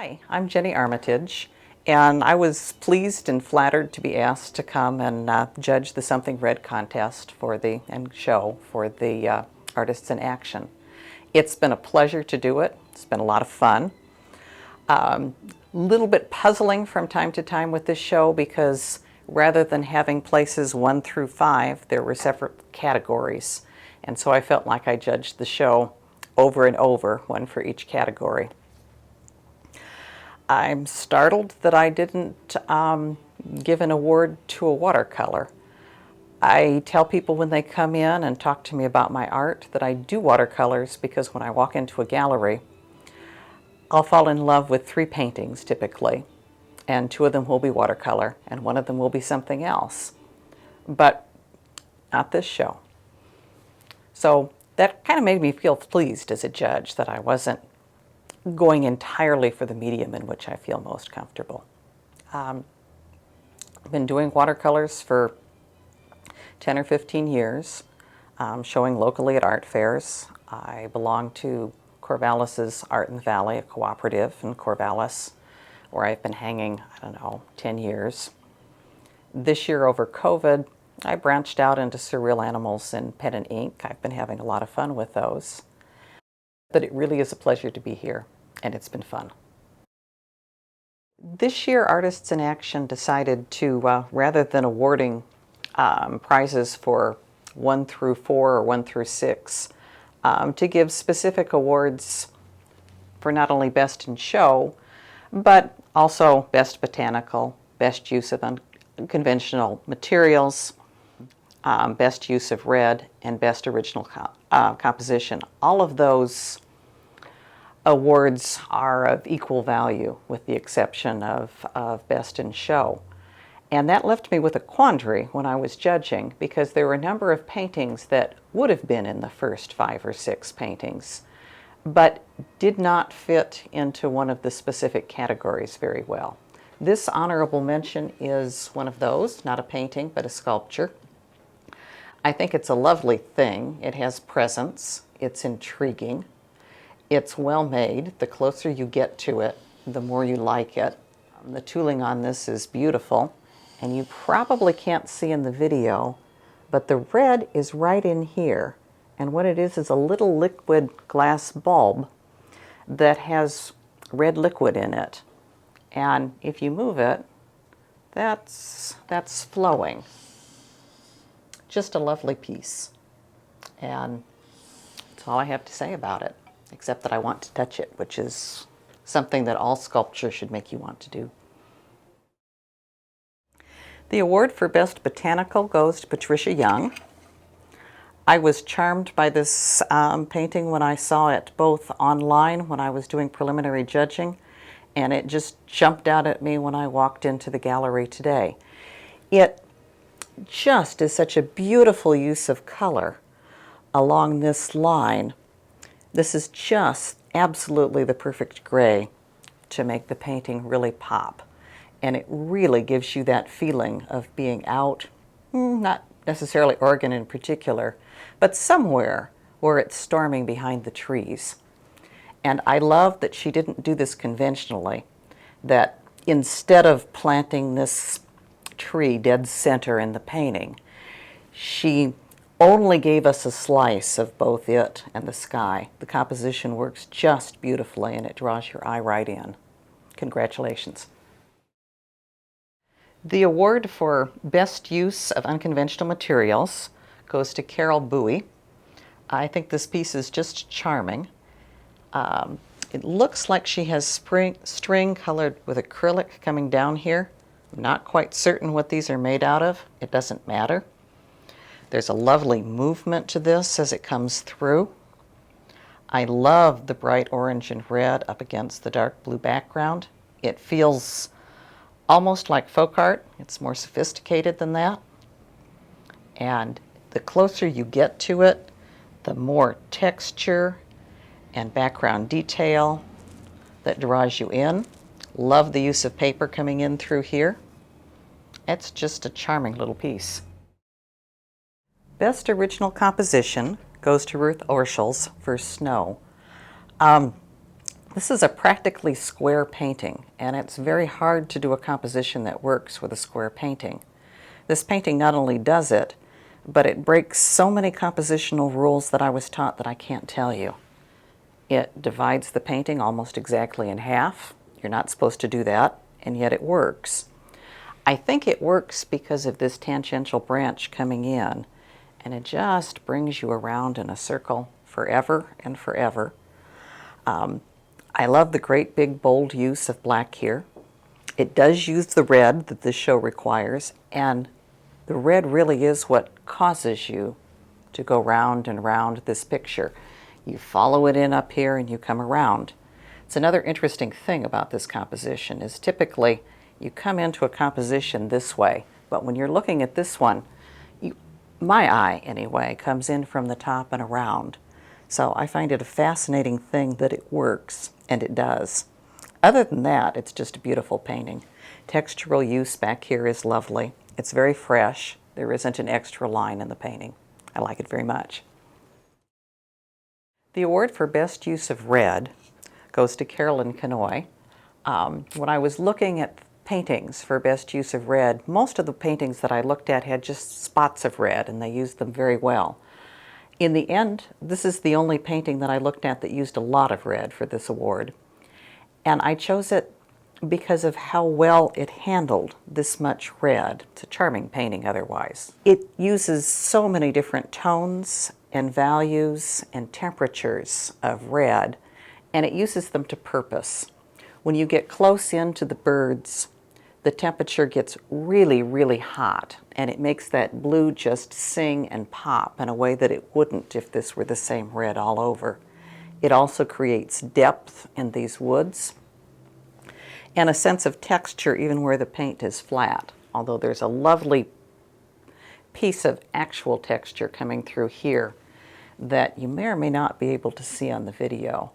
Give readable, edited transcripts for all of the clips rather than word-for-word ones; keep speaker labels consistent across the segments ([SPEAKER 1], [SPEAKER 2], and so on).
[SPEAKER 1] Hi, I'm Jenny Armitage, and I was pleased and flattered to be asked to come and judge the Something Red contest and show for the Artists in Action. It's been a pleasure to do it. It's been a lot of fun. Little bit puzzling from time to time with this show because rather than having places 1 through 5, there were separate categories. And so I felt like I judged the show over and over, one for each category. I'm startled that I didn't give an award to a watercolor. I tell people when they come in and talk to me about my art that I do watercolors because when I walk into a gallery, I'll fall in love with 3 paintings typically, and 2 of them will be watercolor and 1 of them will be something else, but not this show. So that kind of made me feel pleased as a judge that I wasn't going entirely for the medium in which I feel most comfortable. I've been doing watercolors for 10 or 15 years, showing locally at art fairs. I belong to Corvallis's Art in the Valley, a cooperative in Corvallis, where I've been hanging, 10 years. This year over COVID, I branched out into surreal animals and pen and ink. I've been having a lot of fun with those. But it really is a pleasure to be here, and it's been fun. This year, Artists in Action decided to, rather than awarding prizes for 1 through 4 or 1 through 6, to give specific awards for not only Best in Show, but also Best Botanical, Best Use of Unconventional Materials, Best Use of Red, and Best Original Composition. All of those awards are of equal value with the exception of Best in Show. And that left me with a quandary when I was judging because there were a number of paintings that would have been in the first 5 or 6 paintings, but did not fit into one of the specific categories very well. This honorable mention is one of those, not a painting, but a sculpture. I think it's a lovely thing. It has presence. It's intriguing. It's well made. The closer you get to it, the more you like it. The tooling on this is beautiful, and you probably can't see in the video, but the red is right in here. And what it is a little liquid glass bulb that has red liquid in it. And if you move it, that's flowing. Just a lovely piece. And that's all I have to say about it, except that I want to touch it, which is something that all sculpture should make you want to do. The award for Best Botanical goes to Patricia Young. I was charmed by this painting when I saw it both online when I was doing preliminary judging, and it just jumped out at me when I walked into the gallery today. It just is such a beautiful use of color along this line. This is just absolutely the perfect gray to make the painting really pop. And it really gives you that feeling of being out, not necessarily Oregon in particular, but somewhere where it's storming behind the trees. And I love that she didn't do this conventionally, that instead of planting this tree dead center in the painting, she only gave us a slice of both it and the sky. The composition works just beautifully and it draws your eye right in. Congratulations. The award for Best Use of Unconventional Materials goes to Carol Bowie. I think this piece is just charming. It looks like she has string colored with acrylic coming down here. I'm not quite certain what these are made out of. It doesn't matter. There's a lovely movement to this as it comes through. I love the bright orange and red up against the dark blue background. It feels almost like folk art. It's more sophisticated than that. And the closer you get to it, the more texture and background detail that draws you in. Love the use of paper coming in through here. It's just a charming little piece. Best Original Composition goes to Ruth Orschel's for Snow. This is a practically square painting, and it's very hard to do a composition that works with a square painting. This painting not only does it, but it breaks so many compositional rules that I was taught that I can't tell you. It divides the painting almost exactly in half. You're not supposed to do that, and yet it works. I think it works because of this tangential branch coming in, and it just brings you around in a circle forever and forever. I love the great big bold use of black here. It does use the red that this show requires, and the red really is what causes you to go round and round this picture. You follow it in up here and you come around. It's another interesting thing about this composition is typically you come into a composition this way, but when you're looking at this one, my eye anyway, comes in from the top and around. So I find it a fascinating thing that it works, and it does. Other than that, it's just a beautiful painting. Textural use back here is lovely. It's very fresh. There isn't an extra line in the painting. I like it very much. The award for Best Use of Red goes to Carolyn Canoy. When I was looking at paintings for Best Use of Red, most of the paintings that I looked at had just spots of red, and they used them very well. In the end, this is the only painting that I looked at that used a lot of red for this award. And I chose it because of how well it handled this much red. It's a charming painting otherwise. It uses so many different tones and values and temperatures of red, and it uses them to purpose. When you get close into the birds, the temperature gets really, really hot, and it makes that blue just sing and pop in a way that it wouldn't if this were the same red all over. It also creates depth in these woods and a sense of texture even where the paint is flat, although there's a lovely piece of actual texture coming through here that you may or may not be able to see on the video,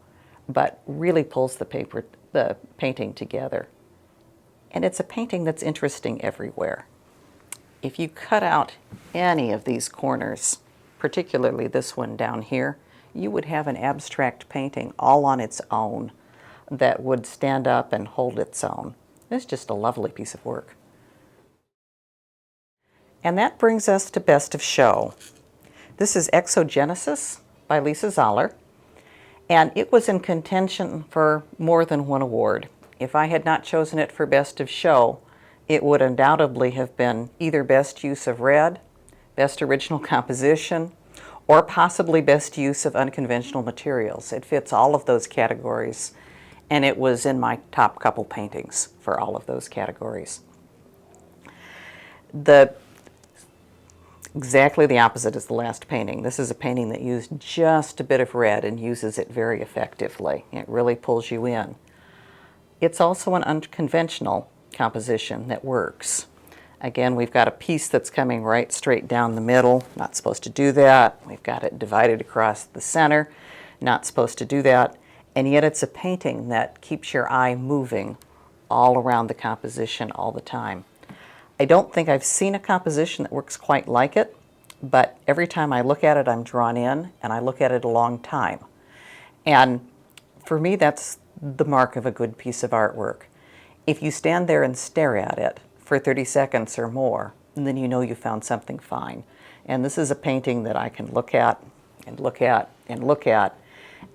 [SPEAKER 1] but really pulls the painting together. And it's a painting that's interesting everywhere. If you cut out any of these corners, particularly this one down here, you would have an abstract painting all on its own that would stand up and hold its own. It's just a lovely piece of work. And that brings us to Best of Show. This is Exogenesis by Lisa Zoller, and it was in contention for more than one award. If I had not chosen it for Best of Show, it would undoubtedly have been either Best Use of Red, Best Original Composition, or possibly Best Use of Unconventional Materials. It fits all of those categories, and it was in my top couple paintings for all of those categories. Exactly the opposite is the last painting. This is a painting that used just a bit of red and uses it very effectively. It really pulls you in. It's also an unconventional composition that works. Again, we've got a piece that's coming right straight down the middle. Not supposed to do that. We've got it divided across the center. Not supposed to do that. And yet it's a painting that keeps your eye moving all around the composition all the time. I don't think I've seen a composition that works quite like it, but every time I look at it, I'm drawn in, and I look at it a long time. And for me, that's the mark of a good piece of artwork. If you stand there and stare at it for 30 seconds or more, then you know you found something fine. And this is a painting that I can look at and look at and look at,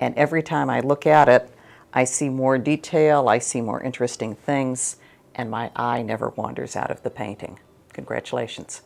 [SPEAKER 1] and every time I look at it, I see more detail, I see more interesting things, and my eye never wanders out of the painting. Congratulations.